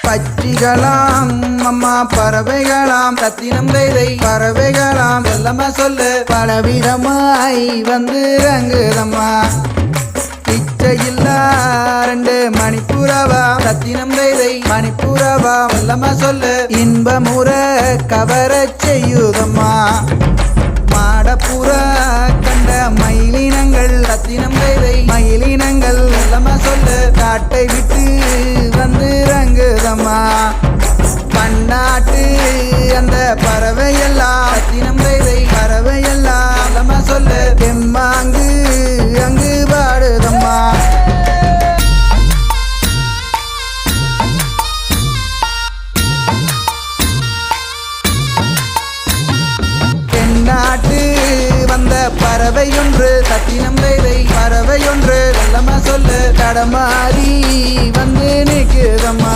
பச்சிகளாம் அம்மா பறவைகளாம் சத்தினம் கைதை பறவைகளாம் செல்லம்மா சொல்லு பலவிதமாய் வந்து ரங்குதம்மா பிச்சையில்லா 2 மணிப்புறவா சத்தினம் கைதை மணிப்புறவா செல்லம்மா சொல்லு இன்பமுற கவரச் செய்யுதம்மா மாடப்புற கண்ட மயிலினங்கள் ரத்தினம் கைதை மயிலினங்கள் செல்லம்மா சொல்லு காட்டை விட்டு வந்து ரங்குதம்மா பன்னாட்டு அந்த பறவையெல்லாம் ரத்தினம் கைதை பறவையெல்லாம் செல்லம்மா சொல்லு எம்மாங்கு அங்கு பாடுதம்மா நாட்டு வந்த பறவையொன்று சத்தினம் கைதை பறவையொன்று செல்லம்மா சொல்லு கடமாறி வந்து நிற்குதம்மா